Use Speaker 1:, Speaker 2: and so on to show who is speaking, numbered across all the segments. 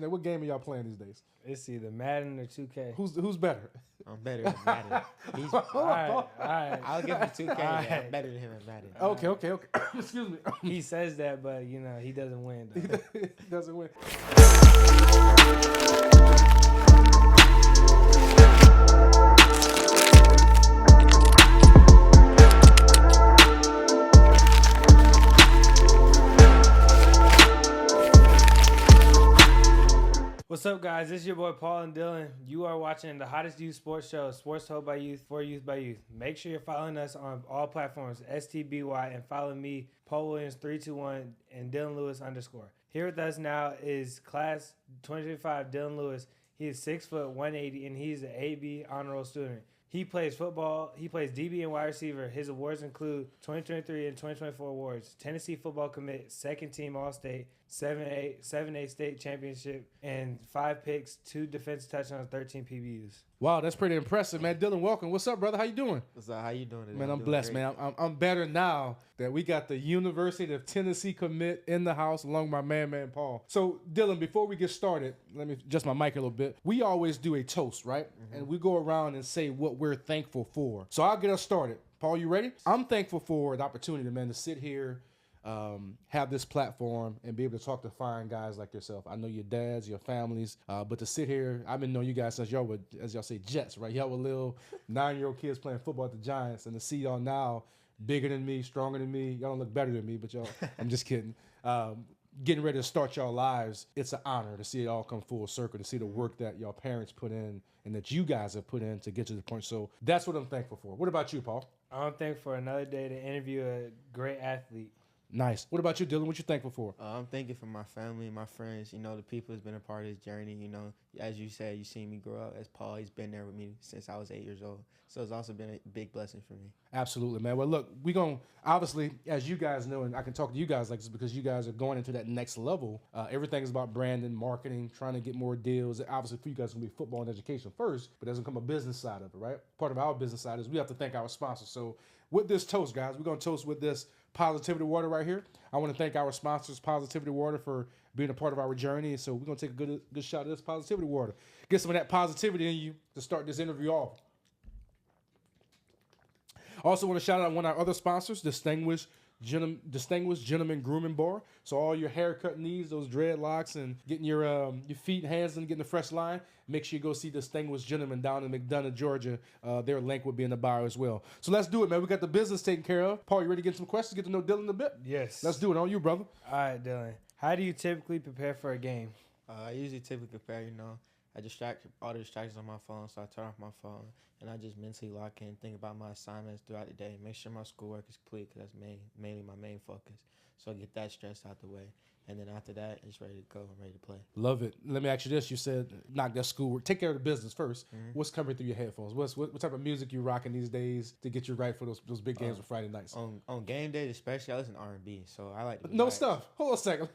Speaker 1: Now, what game are y'all playing these days?
Speaker 2: It's either Madden or 2K.
Speaker 1: Who's better?
Speaker 3: I'm better than Madden. He's,
Speaker 2: All right.
Speaker 3: I'll give him 2K.
Speaker 2: Alright.
Speaker 3: I'm better than him at Madden.
Speaker 1: Okay. Excuse me.
Speaker 2: He says that, but he doesn't win. Though.
Speaker 1: He doesn't win.
Speaker 2: What's up, guys? This is your boy Paul and Dylan. You are watching the hottest youth sports show, Sports Told by Youth, for Youth by Youth. Make sure you're following us on all platforms, STBY, and follow me, Paul Williams 321 and Dylan Lewis _. Here with us now is class 2025 Dylan Lewis. He is 6 foot 180, and he's an AB honor roll student. He plays football. He plays DB and wide receiver. His awards include 2023 and 2024 awards, Tennessee Football Commit, second team All-State, 7A state championship, and 5 picks, 2 defensive touchdowns, 13 PBUs.
Speaker 1: Wow, that's pretty impressive, man. Dylan, welcome. What's up, brother? How you doing?
Speaker 3: What's up? How you doing today?
Speaker 1: Man, I'm
Speaker 3: doing
Speaker 1: blessed,
Speaker 3: great.
Speaker 1: man. I'm better now that we got the University of Tennessee commit in the house along with my man Paul. So, Dylan, before we get started, let me adjust my mic a little bit. We always do a toast, right? Mm-hmm. And we go around and say what we're thankful for. So I'll get us started. Paul, you ready? I'm thankful for the opportunity, man, to sit here, have this platform and be able to talk to fine guys like yourself. I know your dads, your families, but to sit here, I've been knowing you guys since y'all were, as y'all say, Jets, right? Y'all were little 9-year-old kids playing football at the Giants, and to see y'all now bigger than me, stronger than me. Y'all don't look better than me, but y'all, I'm just kidding. Getting ready to start y'all lives, it's an honor to see it all come full circle, to see the work that your parents put in and that you guys have put in to get to the point. So that's what I'm thankful for. What about you, Paul?
Speaker 2: I'm thankful for another day to interview a great athlete.
Speaker 1: Nice. What about you, Dylan? What you thankful for?
Speaker 3: I'm thankful for my family, my friends, the people who's been a part of this journey. As you said, you seen me grow up. As Paul, he's been there with me since I was 8 years old. So it's also been a big blessing for me.
Speaker 1: Absolutely, man. Well, look, we're going to, obviously, as you guys know, and I can talk to you guys like this because you guys are going into that next level. Everything is about branding, marketing, trying to get more deals. Obviously, for you guys, it's going to be football and education first, but there's going to come a business side of it, right? Part of our business side is we have to thank our sponsors. So with this toast, guys, we're going to toast with this Positivity Water right here. I want to thank our sponsors, Positivity Water, for being a part of our journey. So we're going to take a good shot of this Positivity Water. Get some of that positivity in you to start this interview off. Also want to shout out one of our other sponsors, Distinguished Gentleman Grooming Bar. So all your haircut needs, those dreadlocks, and getting your feet, hands, and getting a fresh line, make sure you go see Distinguished Gentleman down in McDonough, Georgia. Their link will be in the bio as well. So let's do it, man. We got the business taken care of. Paul, you ready to get some questions? Get to know Dylan a bit?
Speaker 2: Yes.
Speaker 1: Let's do it. On you, brother.
Speaker 2: All right, Dylan. How do you typically prepare for a game?
Speaker 3: I usually typically prepare, I distract all the distractions on my phone, so I turn off my phone, and I just mentally lock in, think about my assignments throughout the day, make sure my schoolwork is complete, because that's mainly my main focus. So I get that stress out the way. And then after that, it's ready to go. I'm ready to play.
Speaker 1: Love it. Let me ask you this. You said knock that schoolwork. Take care of the business first.
Speaker 3: Mm-hmm.
Speaker 1: What's coming through your headphones? What type of music you rocking these days to get you right for those big games on Friday nights?
Speaker 3: On game day especially, I listen to R&B. So I like to
Speaker 1: No stuff. Hold on a second.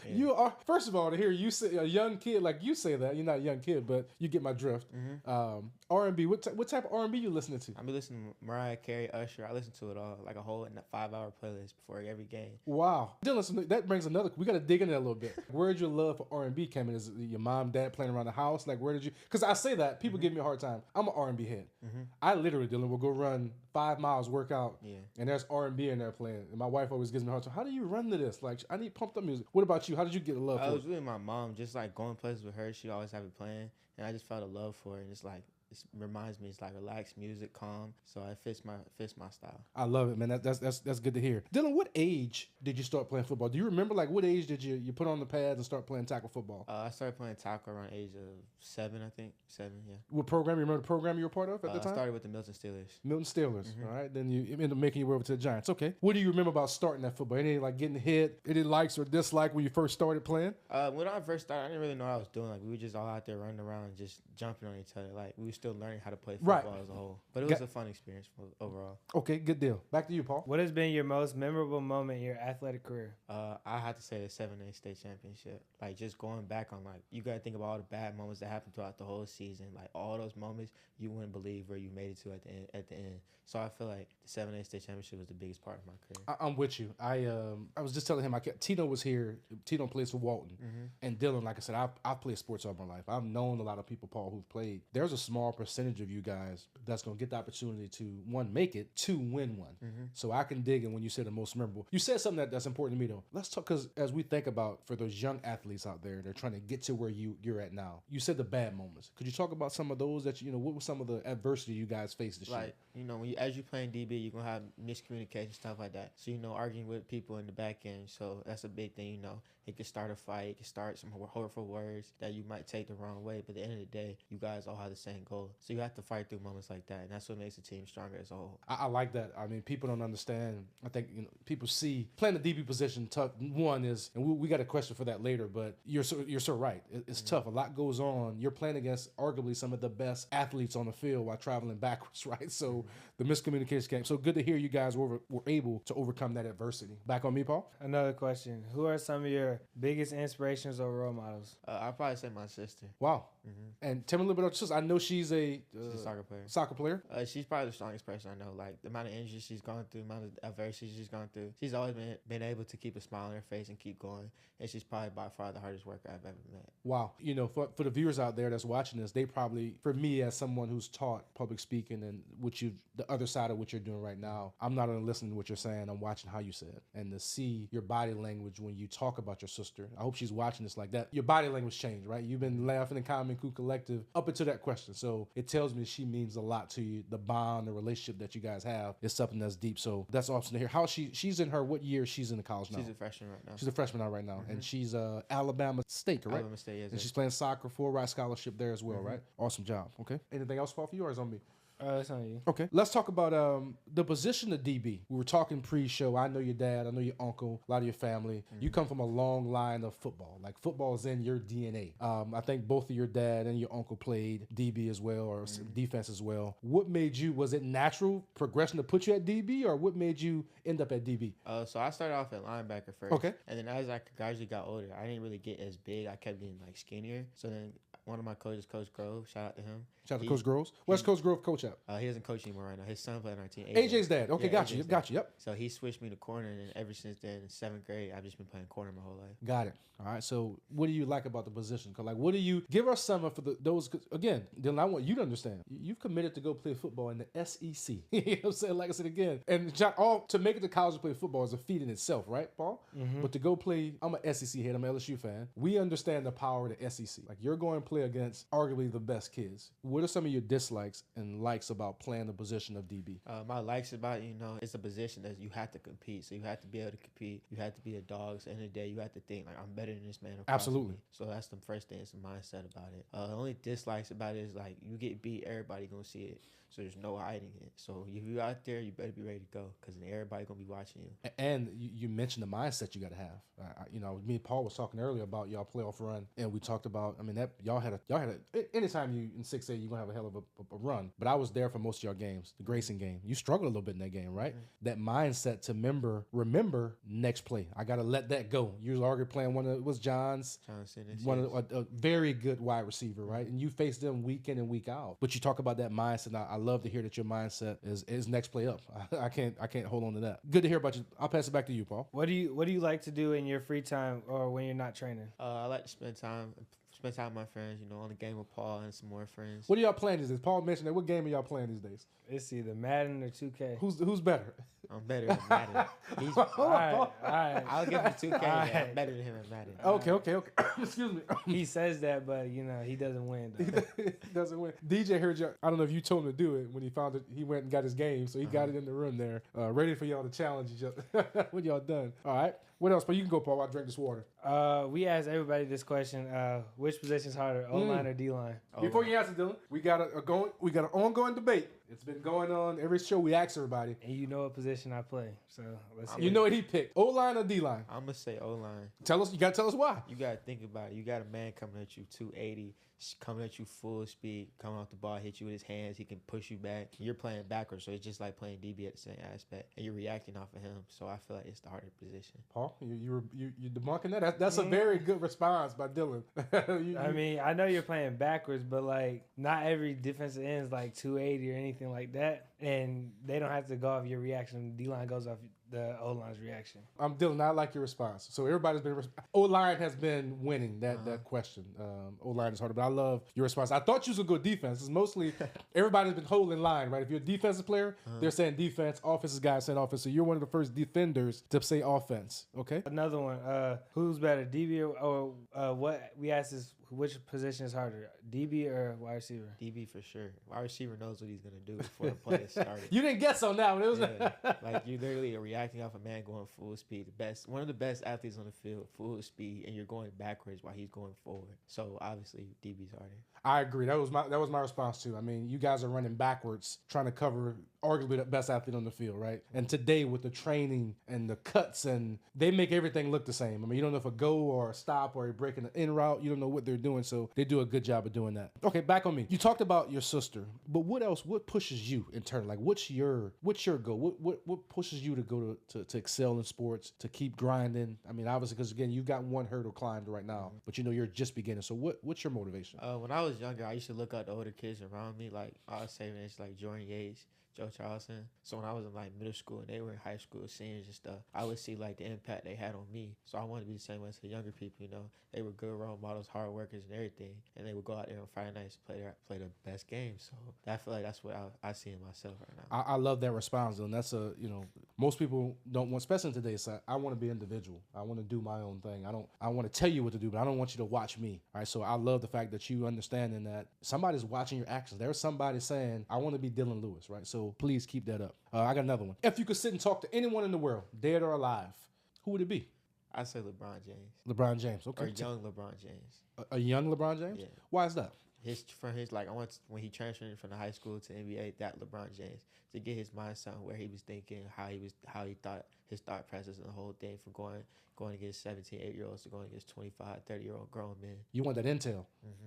Speaker 1: Yeah. You are, first of all, to hear you say a young kid like you say that, you're not a young kid, but you get my drift.
Speaker 3: Mm-hmm.
Speaker 1: R&B. What type of R&B you listening to?
Speaker 3: I be listening to Mariah Carey, Usher. I listen to it all, like a whole 5-hour playlist before every game.
Speaker 1: Wow. Dylan, that brings another. We got to dig in there a little bit. Where did your love for R&B come in? Is it your mom, dad playing around the house? Like, where did you? Because I say that people give me a hard time. I'm an R&B head.
Speaker 3: Mm-hmm.
Speaker 1: I literally, Dylan, will go run 5 miles, work out,
Speaker 3: Yeah.
Speaker 1: and there's R&B in there playing. And my wife always gives me a hard time. How do you run to this? Like, I need pumped up music. What about you? How did you get a love
Speaker 3: I
Speaker 1: for
Speaker 3: was
Speaker 1: it?
Speaker 3: really my mom, just like going places with her. She always have it playing, and I just felt a love for it. And it's like it reminds me, it's like relaxed music, calm. So it fits my style.
Speaker 1: I love it, man. That's good to hear. Dylan, what age did you start playing football? Do you remember, like, what age did you put on the pads and start playing tackle football?
Speaker 3: I started playing tackle around age of 7, I think. 7, yeah.
Speaker 1: What program? You remember the program you were part of at the time?
Speaker 3: I started with the Milton Steelers.
Speaker 1: Milton Steelers,
Speaker 3: Mm-hmm.
Speaker 1: all right? Then you ended up making your way over to the Giants. Okay. What do you remember about starting that football? Any, like, getting hit? Any likes or dislike when you first started playing?
Speaker 3: When I first started, I didn't really know what I was doing. Like, we were just all out there running around, just jumping on each other. Like, we still learning how to play
Speaker 1: Right.
Speaker 3: football as a whole. But it was a fun experience overall.
Speaker 1: Okay, good deal. Back to you, Paul.
Speaker 2: What has been your most memorable moment in your athletic career?
Speaker 3: I had to say the 7A state championship. Like, just going back on, like, you got to think about all the bad moments that happened throughout the whole season. Like, all those moments, you wouldn't believe where you made it to at the end. So I feel like the 7A state championship was the biggest part of my career.
Speaker 1: I'm with you. I was just telling him, Tito was here. Tito plays for Walton. And Dylan, like I said, I've played sports all my life. I've known a lot of people, Paul, who've played. There's a small percentage of you guys that's going to get the opportunity to, one, make it, two, win one. So I can dig in when you say the most memorable. You said something that's important to me, though. Let's talk, because as we think about, for those young athletes out there, they're trying to get to where you're at now. You said the bad moments. Could you talk about some of those that, what was some of the adversity you guys faced this year?
Speaker 3: Like, as you playing DB, you're going to have miscommunication, stuff like that. So, arguing with people in the back end. So that's a big thing, It could start a fight. It could start some hurtful words that you might take the wrong way. But at the end of the day, you guys all have the same goal. So you have to fight through moments like that. And that's what makes the team stronger as a whole.
Speaker 1: I like that. I mean, people don't understand. I think, people see playing the DB position tough. One is, and we got a question for that later, but you're so right. It's tough. A lot goes on. You're playing against arguably some of the best athletes on the field while traveling backwards, right? So the miscommunication came. So good to hear you guys were able to overcome that adversity. Back on me, Paul?
Speaker 2: Another question. Who are some of your biggest inspirations or role models?
Speaker 3: I'd probably say my sister.
Speaker 1: Wow. And tell me a little bit about your sister. I know she's a
Speaker 3: soccer player.
Speaker 1: Soccer player?
Speaker 3: She's probably the strongest person I know. Like, the amount of injuries she's gone through, the amount of adversity she's gone through. She's always been able to keep a smile on her face and keep going. And she's probably by far the hardest worker I've ever met.
Speaker 1: Wow. For the viewers out there that's watching this, they probably, for me as someone who's taught public speaking and the other side of what you're doing right now, I'm not only listening to what you're saying, I'm watching how you say it. And to see your body language when you talk about your sister, I hope she's watching this like that. Your body language changed, right? You've been laughing in Common Cool Collective up until that question. So it tells me she means a lot to you. The bond, the relationship that you guys have is something that's deep. So that's awesome to hear. How she's in her, what year she's in the college now?
Speaker 3: She's a freshman right now.
Speaker 1: She's a freshman now right now. And she's Alabama State, correct?
Speaker 3: Alabama State, yes.
Speaker 1: And she's playing soccer, full ride scholarship there as well, right? Awesome job. Okay. Anything else, Paul, for you, or is it on me?
Speaker 2: It's on you.
Speaker 1: Okay. Let's talk about the position of DB. We were talking pre-show. I know your dad. I know your uncle. A lot of your family. You come from a long line of football. Like, football is in your DNA. I think both of your dad and your uncle played DB as well, or defense as well. What made you, was it natural progression to put you at DB, or what made you end up at DB?
Speaker 3: So I started off at linebacker first.
Speaker 1: Okay.
Speaker 3: And then as I gradually got older, I didn't really get as big. I kept getting, skinnier. So then one of my coaches, Coach Grove, shout out to him.
Speaker 1: Shout out to Coach Groves. Where's Coach Grove coach at?
Speaker 3: He doesn't coach anymore right now. His son played on our team.
Speaker 1: AJ's dad. Okay,
Speaker 3: Yeah,
Speaker 1: got you. Yep.
Speaker 3: So he switched me to corner, and ever since then, in 7th grade, I've just been playing corner my whole life.
Speaker 1: Got it. All right. So what do you like about the position? Because, what do you give us some for those? Again, Dylan, I want you to understand. You've committed to go play football in the SEC. You know what I'm saying? Like I said again, and to make it to college to play football is a feat in itself, right, Paul? But to go play, I'm an SEC head. I'm an LSU fan. We understand the power of the SEC. Like, you're going to play against arguably the best kids. What are some of your dislikes and likes about playing the position of DB?
Speaker 3: My likes about it, it's a position that you have to compete. So you have to be able to compete. You have to be a dog. So at the end of the day, you have to think, I'm better than this man.
Speaker 1: Absolutely.
Speaker 3: So that's the first thing. It's the mindset about it. The only dislikes about it is, you get beat, everybody going to see it. So there's no hiding it. So if you're out there, you better be ready to go, because then everybody going to be watching you.
Speaker 1: And you mentioned the mindset you got to have. Me and Paul was talking earlier about y'all playoff run, and we talked about, that y'all had a anytime you in 6A, you're going to have a hell of a run. But I was there for most of your games, the Grayson game. You struggled a little bit in that game, right? That mindset to remember next play. I got to let that go. You was already playing John's a very good wide receiver, right? And you face them week in and week out. But you talk about that mindset. I love to hear that your mindset is next play up. I can't hold on to that. Good to hear about you. I'll pass it back to you, Paul.
Speaker 2: What do you like to do in your free time or when you're not training?
Speaker 3: I like to spend time with my friends, on the game with Paul and some more friends.
Speaker 1: What are y'all playing these days? Paul mentioned that. What game are y'all playing these days?
Speaker 2: It's either Madden or 2K.
Speaker 1: Who's better?
Speaker 3: I'm better than Madden.
Speaker 2: All right.
Speaker 3: I'll give him 2K. I'm better than him at Madden.
Speaker 1: Okay. Excuse me.
Speaker 2: He says that, but he doesn't win.
Speaker 1: He doesn't win. DJ heard you. I don't know if you told him to do it when he found it. He went and got his game, so he got it in the room there, ready for y'all to challenge each other when y'all done. All right. What else? But you can go, Paul. I'll drink this water.
Speaker 2: We asked everybody this question: which position is harder, O line or D line?
Speaker 1: Before you answer, Dylan, we got an ongoing debate. It's been going on every show. We ask everybody.
Speaker 2: And you know what position I play, so let's see.
Speaker 1: You know what he picked: O line or D line?
Speaker 3: I'm gonna say O-line.
Speaker 1: Tell us. You gotta tell us why.
Speaker 3: You gotta think about it. You got a man coming at you 280, coming at you full speed, coming off the ball, hit you with his hands. He can push you back. You're playing backwards, so it's just like playing DB at the same aspect, and you're reacting off of him. So I feel like it's the harder position.
Speaker 1: Paul, you debunking that? That's a very good response by Dylan.
Speaker 2: I mean, I know you're playing backwards, but like not every defensive end is like 280 or anything like that, and they don't have to go off your reaction. D line goes off the O line's reaction.
Speaker 1: I'm Dylan. I like your response. So everybody's been O line has been winning that question. O line is harder, but I love your response. I thought you was a good defense. It's mostly everybody's been holding line, right? If you're a defensive player, they're saying defense. Offensive guys saying offense. So you're one of the first defenders to say offense. Okay.
Speaker 2: Another one. Who's better, DB or what we asked is which position is harder, DB or wide receiver?
Speaker 3: DB for sure. Wide receiver knows what he's gonna do before the play is started.
Speaker 1: You didn't guess on that one. It was
Speaker 3: Like you literally are reacting off a man going full speed. One of the best athletes on the field, full speed, and you're going backwards while he's going forward. So obviously DB's harder.
Speaker 1: I agree. That was my response too. I mean, you guys are running backwards, trying to cover arguably the best athlete on the field, right? And today with the training and the cuts, and they make everything look the same. I mean, you don't know if a go or a stop or a break in the in route. You don't know what they're doing, so they do a good job of doing that. Okay, back on me. You talked about your sister, but what else? What pushes you in turn? Like, what's your goal? What pushes you to go to excel in sports, to keep grinding? I mean, obviously, because again, you've got one hurdle climbed right now, but you know you're just beginning. So what's your motivation?
Speaker 3: When I was younger, I used to look at the older kids around me. Like I was saying, it's like Jordan Yates, Joe Charleston. So when I was in like middle school and they were in high school, seniors and stuff, I would see like the impact they had on me. So I wanted to be the same way as the younger people. You know, they were good role models, hard workers, and everything. And they would go out there on Friday nights and play the best game. So I feel like that's what I see in myself right now.
Speaker 1: I love that response, and that's most people don't want, especially in today's side. I want to be individual. I want to do my own thing. I want to tell you what to do, but I don't want you to watch me. All right. So I love the fact that you understanding that somebody's watching your actions. There's somebody saying, I want to be Dylan Lewis, right? So please keep that up. I got another one. If you could sit and talk to anyone in the world, dead or alive, who would it be?
Speaker 3: I say LeBron James.
Speaker 1: LeBron James. Okay.
Speaker 3: Or young LeBron James.
Speaker 1: A young LeBron James?
Speaker 3: Yeah.
Speaker 1: Why is that?
Speaker 3: When he transferred from the high school to NBA, that LeBron James, to get his mindset on where he was thinking, how he thought his thought process and the whole thing, from going against 17, 8-year-olds to going against 25, 30-year-old grown men.
Speaker 1: You want that intel,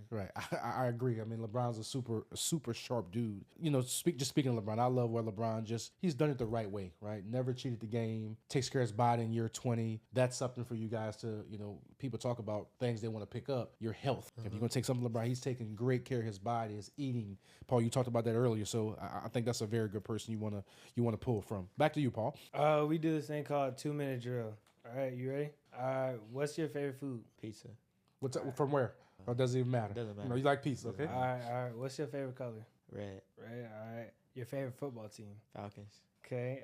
Speaker 1: right? I agree. I mean, LeBron's a super sharp dude. You know, speaking of LeBron, I love where LeBron he's done it the right way, right? Never cheated the game, takes care of his body in year 20. That's something for you guys to, people talk about things they want to pick up. Your health. If you're gonna take something LeBron, he's taking great care of his body, his eating. Paul, you talked about that earlier, so I think that's a very good person you wanna pull from. Back to you, Paul.
Speaker 2: We do this thing called 2-minute drill. All right, you ready? What's your favorite food?
Speaker 3: Pizza.
Speaker 1: From where? Or does it even matter?
Speaker 3: Doesn't matter.
Speaker 1: You like pizza, okay?
Speaker 2: All right. What's your favorite color?
Speaker 3: Red.
Speaker 2: Red. All right. Your favorite football team?
Speaker 3: Falcons.
Speaker 2: Okay.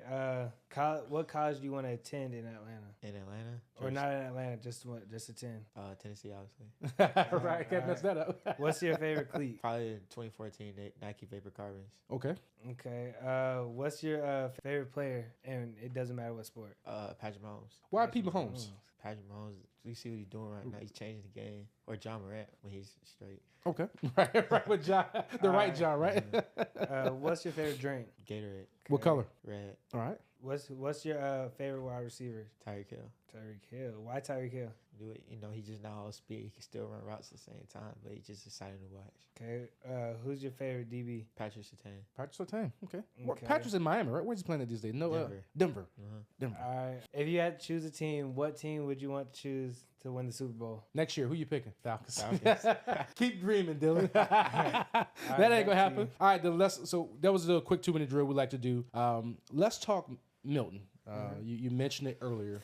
Speaker 2: What college do you want to attend in Atlanta?
Speaker 3: In Atlanta?
Speaker 2: Or not in Atlanta, just attend.
Speaker 3: Tennessee, obviously.
Speaker 1: Right, can't mess that up.
Speaker 2: What's your favorite cleat?
Speaker 3: Probably 2014 Nike Vapor Carbons.
Speaker 1: Okay.
Speaker 2: What's your favorite player? And it doesn't matter what sport.
Speaker 3: Patrick Mahomes.
Speaker 1: Why Pete Mahomes?
Speaker 3: Patrick Mahomes, we see what he's doing right now. He's changing the game. Or John Morant when he's straight.
Speaker 1: Okay. Right with John. Right, John, right?
Speaker 2: What's your favorite drink?
Speaker 3: Gatorade.
Speaker 1: What color?
Speaker 3: Red.
Speaker 1: All right.
Speaker 2: What's your favorite wide receiver?
Speaker 3: Tyreek Hill.
Speaker 2: Tyreek Hill. Why Tyreek Hill?
Speaker 3: Do it. He's just not all speed. He can still run routes at the same time, but he's just exciting to watch.
Speaker 2: Okay. Who's your favorite DB?
Speaker 3: Patrick Surtain.
Speaker 1: Patrick Surtain. Okay. Patrick's in Miami, right? Where's he playing at these days? No, Denver. Denver.
Speaker 2: All right. If you had to choose a team, what team would you want to choose to win the Super Bowl?
Speaker 1: Next year, who you picking? Falcons. Keep dreaming, Dylan. That ain't gonna happen. All right, Dylan. So that was a quick 2-minute drill we like to do. Let's talk Milton. You mentioned it earlier.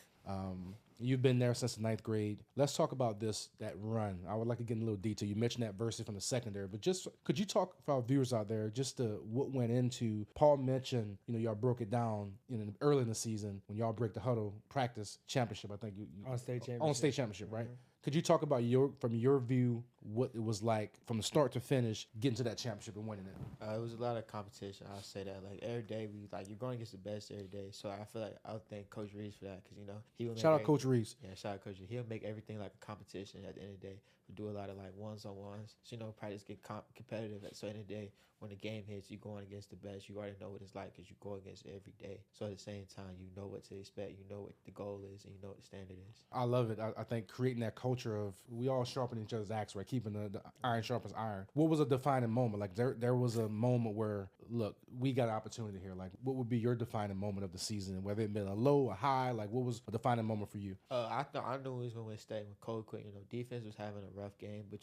Speaker 1: You've been there since the 9th grade. Let's talk about that run. I would like to get in a little detail. You mentioned that versus from the secondary, but just could you talk for our viewers out there just what went into? Paul mentioned, y'all broke it down early in the season when y'all break the huddle practice championship. I think
Speaker 2: on state championship.
Speaker 1: On state championship, right? Could you talk about from your view, what it was like from the start to finish, getting to that championship and winning it?
Speaker 3: It was a lot of competition. I'll say that. Like every day, you're going against the best every day. So I feel like I'll thank Coach Reeves for that because he would make
Speaker 1: Shout out Coach Reeves.
Speaker 3: Yeah, shout out Coach Reeves. He'll make everything like a competition at the end of the day. We do a lot of like ones on ones. So practice get competitive. So at the end of the day, when the game hits, you going against the best. You already know what it's like because you go against it every day. So at the same time, you know what to expect. You know what the goal is, and you know what the standard is.
Speaker 1: I love it. I think creating that culture of we all sharpen each other's axe, right? Keeping the iron sharp as iron. What was a defining moment? Like there was a moment where, look, we got an opportunity here. Like what would be your defining moment of the season? Whether it been a low, a high, like what was a defining moment for you?
Speaker 3: I knew we was gonna win state when Cole quit. Defense was having a rough game, but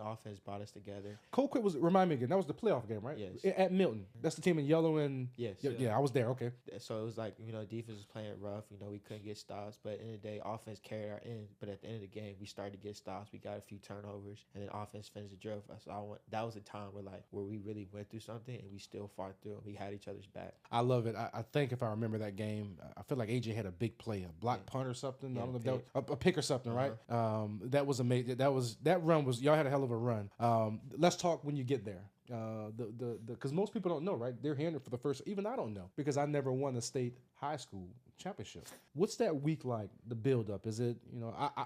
Speaker 3: offense brought us together.
Speaker 1: Cole quit remind me again. That was the playoff game, right?
Speaker 3: Yes.
Speaker 1: At Milton. That's the team in yellow and
Speaker 3: yes.
Speaker 1: Yeah, I was there. Okay.
Speaker 3: So it was like defense was playing rough. We couldn't get stops, but at the end of the day, offense carried our end. But at the end of the game, we started to get stops. We got a few turnovers, and then offense finished the drill for us. So that was a time where we really went through something, and we still fought through. And we had each other's back.
Speaker 1: I love it. I think if I remember that game, I feel like AJ had a big play, a block punt or something.
Speaker 3: Yeah,
Speaker 1: I don't know a pick or something, right? That was amazing. That run was y'all had a hell of a run. Let's talk when you get there. Because most people don't know, right? They're hearing it for the first. Even I don't know because I never won a state high school championship. What's that week like? The build up? Is it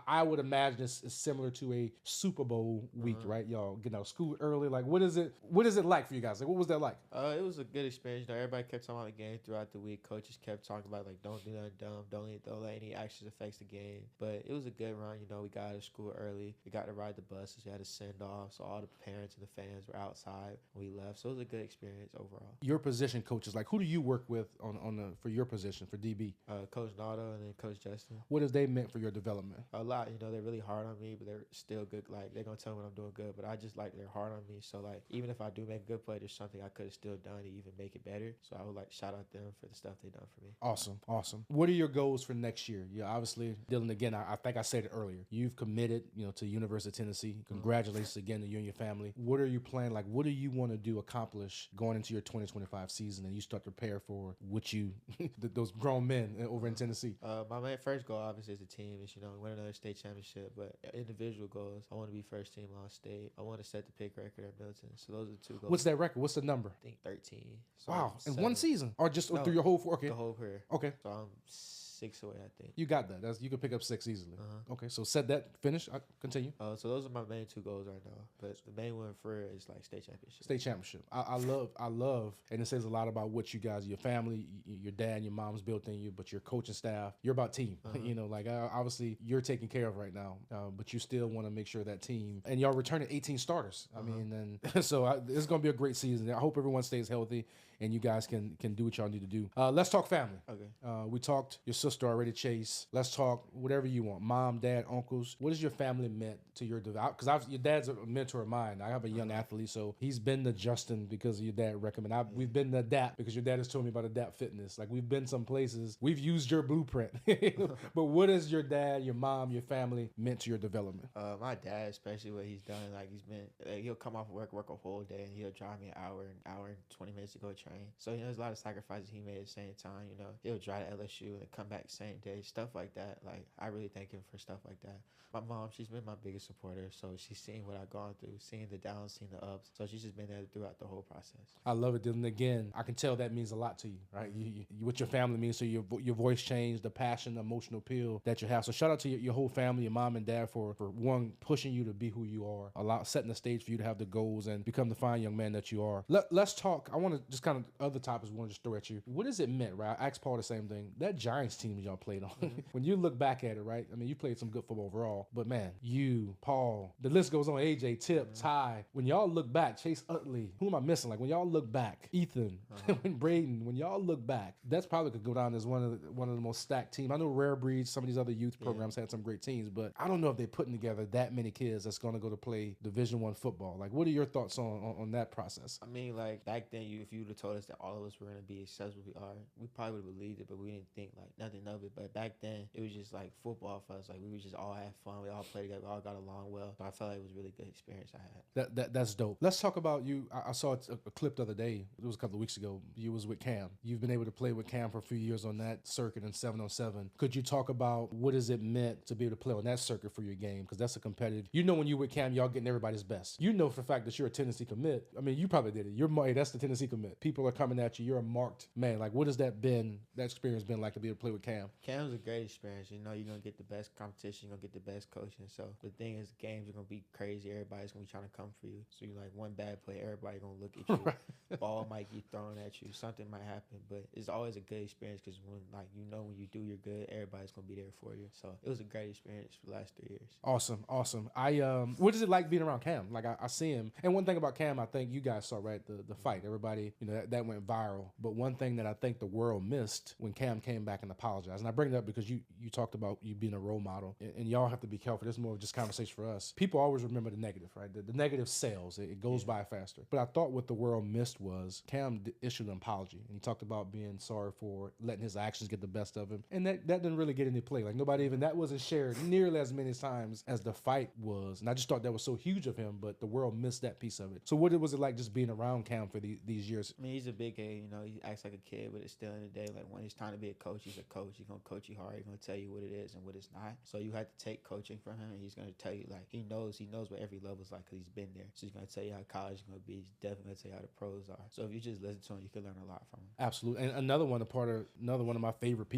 Speaker 1: I would imagine it's similar to a Super Bowl week, right? Y'all getting out of school early. Like what is it? What is it like for you guys? Like what was that like?
Speaker 3: It was a good experience. Everybody kept talking about the game throughout the week. Coaches kept talking about don't do nothing dumb. Don't let any actions affect the game. But it was a good run. We got out of school early. We got to ride the buses. We had to send off. So all the parents and the fans were outside when we left. So it was a good experience overall.
Speaker 1: Your position coaches, like who do you work with for your position for DB?
Speaker 3: Coach Nardo and then Coach Justin.
Speaker 1: What has they meant for your development?
Speaker 3: A lot. They're really hard on me, but they're still good. Like they're gonna tell me when I'm doing good, but I just they're hard on me. So even if I do make a good play, there's something I could have still done to even make it better. So I would shout out them for the stuff they done for me.
Speaker 1: Awesome. What are your goals for next year? Yeah, obviously, Dylan. Again, I think I said it earlier. You've committed, to University of Tennessee. Congratulations again to you and your family. What are you planning? Like, what do you want to accomplish going into your 2025 season, and you start to prepare for what you those grown men over in Tennessee?
Speaker 3: My first goal obviously as a team is win another state championship, but individual goals, I want to be first team all state. I want to set the pick record at Milton. So those are the two goals.
Speaker 1: What's that record? What's the number?
Speaker 3: I think 13. So
Speaker 1: wow, in one season or just through your whole okay.
Speaker 3: The whole career.
Speaker 1: Okay.
Speaker 3: So I'm 6 away, I think.
Speaker 1: You got that. You can pick up 6 easily. Okay, so set that, finish. Continue.
Speaker 3: So those are my main 2 goals right now. But the main one for it is state championship.
Speaker 1: State championship. I love, and it says a lot about what you guys, your family, your dad, and your mom's built in you, but your coaching staff, you're about team. Obviously you're taken care of right now, but you still want to make sure that team, and y'all returning 18 starters. I mean, and so it's going to be a great season. I hope everyone stays healthy and you guys can do what y'all need to do. Let's talk family.
Speaker 3: Okay.
Speaker 1: We talked your sister already, Chase. Let's talk whatever you want. Mom, dad, uncles. What has your family meant to your development? Because your dad's a mentor of mine. I have a young athlete, so he's been to Justin because your dad recommended. We've been to Adapt because your dad has told me about Adapt Fitness. Like we've been some places. We've used your blueprint. But what has your dad, your mom, your family meant to your development?
Speaker 3: My dad, especially what he's done. He'll come off work a whole day, and he'll drive me an hour and 20 minutes to go train. So there's a lot of sacrifices he made at the same time. He'll drive to LSU and come back same day, stuff like that. I really thank him for stuff like that. My mom, she's been my biggest supporter, so she's seen what I've gone through, seeing the downs, seeing the ups. So she's just been there throughout the whole process.
Speaker 1: I love it, Dylan. Again, I can tell that means a lot to you, right? You what your family means, so your voice changed, the passion, the emotional appeal that you have. So shout out to your whole family, your mom and dad for one, pushing you to be who you are, setting the stage for you to have the goals and become the fine young man that you are. Let's talk. I want to just kind of other topics we want to just throw at you. What does it mean, right? I asked Paul the same thing. That Giants team y'all played on, when you look back at it, right? I mean, you played some good football overall, but man, you, Paul, the list goes on. AJ, Tip, Ty. When y'all look back, Chase Utley, who am I missing? Like when y'all look back, Ethan, Braden. When y'all look back, that's probably could go down as one of the most stacked teams. I know Rare Breeds, some of these other youth programs had some great teams, but I don't know if they're putting together that many kids that's going to go to play Division I football. Like, what are your thoughts on that process?
Speaker 3: I mean, back then, if you would have told us that all of us were going to be as successful we are, we probably would have believed it, but we didn't think nothing of it. But back then, it was just football for us. We would just all have fun. We all played together. We all got along well. So I felt like it was a really good experience I had.
Speaker 1: That's dope. Let's talk about you. I saw a clip the other day. It was a couple of weeks ago. You was with Cam. You've been able to play with Cam for a few years on that circuit in 7-on-7. Could you talk about what has it meant to be able to play on that circuit for your game? Because that's a competitive. You know, when you with Cam, y'all getting everybody's best. You know for the fact that you're a Tennessee commit. I mean, you probably did it. Hey, that's the Tennessee commit. People are coming at you. You're a marked man. Like, what has that experience been like to be able to play with Cam?
Speaker 3: Cam was a great experience. You know, you're going to get the best competition. You're going to get the best coaching. So the thing is, games are going to be crazy. Everybody's going to be trying to come for you. So you're like one bad play, everybody going to look at you. Right. Ball might get thrown at you. Something might happen. But it's always a good experience because when when you do your good, everybody's going to be there for you. So it was a great experience for the last 3 years.
Speaker 1: Awesome. What is it like being around Cam? Like, I see him. And one thing about Cam, I think you guys saw, right, the fight. Everybody, that went viral. But one thing that I think the world missed when Cam came back and apologized, and I bring it up because you talked about you being a role model, and y'all have to be careful. This is more of just conversation for us. People always remember the negative, right? The negative sells. It goes by faster. But I thought what the world missed was Cam issued an apology, and he talked about being sorry for letting his actions get the best of him, and that didn't really get any play. Like, that wasn't shared nearly as many times as the fight was, and I just thought that was so huge of him, but the world missed that piece of it. So what was it like just being around Cam for these years?
Speaker 3: I mean, he's a big kid, he acts like a kid, but it's still in the day, like when it's time to be a coach, he's a coach. He's going to coach you hard. He's going to tell you what it is and what it's not. So you have to take coaching from him, and he's going to tell you, like, he knows what every level's like because he's been there. So he's going to tell you how college is going to be. He's definitely going to tell you how the pros are. So if you just listen to him, you can learn a lot from him.
Speaker 1: Absolutely. And another one of my favorite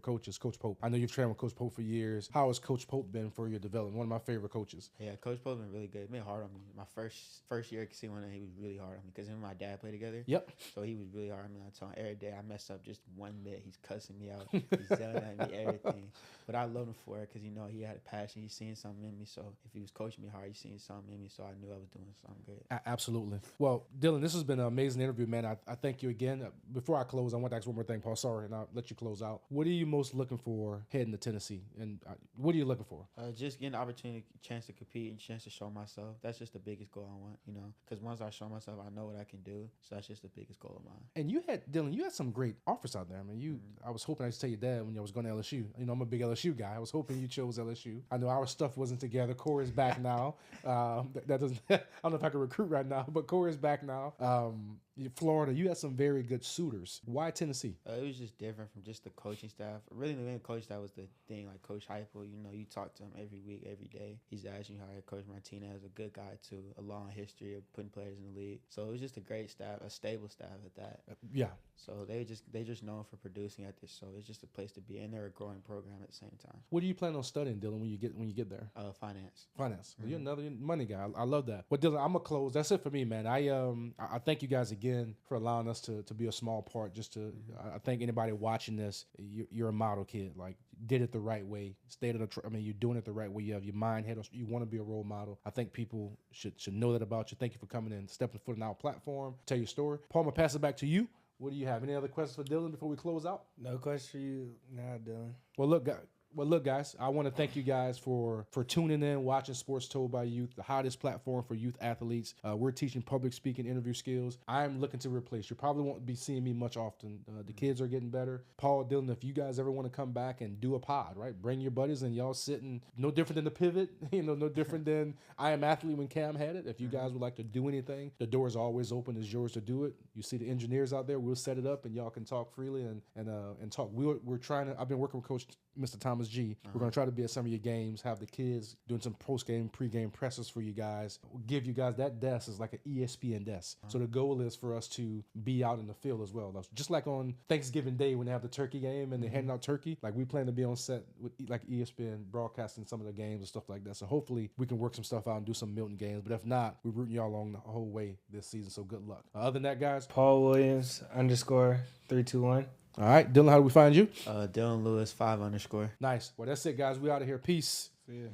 Speaker 1: coaches, Coach Pope. I know you've trained with Coach Pope for years. How has Coach Pope been for your development? One of my favorite coaches.
Speaker 3: Yeah, Coach Pope been really good. It been hard on me. My first year at Casino, he was really hard on me because him and my dad played together.
Speaker 1: Yep.
Speaker 3: So he was really hard on me. I told him every day I messed up just 1 minute. He's cussing me out. He's yelling at me, everything. But I loved him for it because, he had a passion. He's seeing something in me. So if he was coaching me hard, he's seeing something in me. So I knew I was doing something good.
Speaker 1: Absolutely. Well, Dylan, this has been an amazing interview, man. I thank you again. Before I close, I want to ask one more thing, Paul. Sorry, and I'll let you close out. What are you most looking for heading to Tennessee? And what are you looking for?
Speaker 3: Just getting the opportunity, chance to compete, and chance to show myself. That's just the biggest goal I want, because once I show myself, I know what I can do. So that's just the biggest goal of mine.
Speaker 1: And you had some great offers out there. I mean, I was hoping I could tell your dad when I was going to LSU. I'm a big LSU guy. I was hoping you chose LSU. I know our stuff wasn't together. Corey's back now. That doesn't. I don't know if I can recruit right now, but Corey's back now. Florida, you had some very good suitors. Why Tennessee?
Speaker 3: It was just different from just the coaching staff. Really, the main coaching staff was the thing. Like Coach Heupel, you talk to him every week, every day. He's asking you how Coach Martinez, a good guy too, a long history of putting players in the league. So it was just a great staff, a stable staff at that.
Speaker 1: Yeah.
Speaker 3: So they just known for producing at this. So it's just a place to be, and they're a growing program at the same time.
Speaker 1: What do you plan on studying, Dylan, when you get there?
Speaker 3: Finance.
Speaker 1: Finance. You're another money guy. I love that. Well, Dylan, I'm gonna close. That's it for me, man. I thank you guys again for allowing us to be a small part. I think anybody watching this, you're a model kid. Like, did it the right way. You're doing it the right way. You have your mind head on. You want to be a role model. I think people should know that about you. Thank you for coming in, stepping foot in our platform, tell your story. Paul, I'm gonna pass it back to you. What do you have? Any other questions for Dylan before we close out?
Speaker 2: No question for you now, Dylan.
Speaker 1: Well, look, guys, I want to thank you guys for tuning in, watching Sports Told by Youth, the hottest platform for youth athletes. We're teaching public speaking, interview skills. I'm looking to replace. You probably won't be seeing me much often. The kids are getting better. Paul, Dylan, if you guys ever want to come back and do a pod, right? Bring your buddies and y'all sitting, no different than the pivot, no different than I Am Athlete when Cam had it. If you guys would like to do anything, the door is always open. It's yours to do it. You see the engineers out there, we'll set it up and y'all can talk freely and talk. We're trying to, I've been working with Coach Mr. Thomas G. We're going to try to be at some of your games, have the kids doing some post-game, pre-game presses for you guys. We'll give you guys that desk is like an ESPN desk. So the goal is for us to be out in the field as well. Just like on Thanksgiving Day when they have the turkey game and they're handing out turkey, like we plan to be on set with like ESPN broadcasting some of the games and stuff like that. So hopefully we can work some stuff out and do some Milton games. But if not, we're rooting y'all along the whole way this season. So good luck. Other than that, guys,
Speaker 2: Paul Williams _321.
Speaker 1: All right, Dylan, how do we find you?
Speaker 3: Dylan Lewis 5 _.
Speaker 1: Nice. Well, that's it, guys. We out of here. Peace.
Speaker 2: See ya.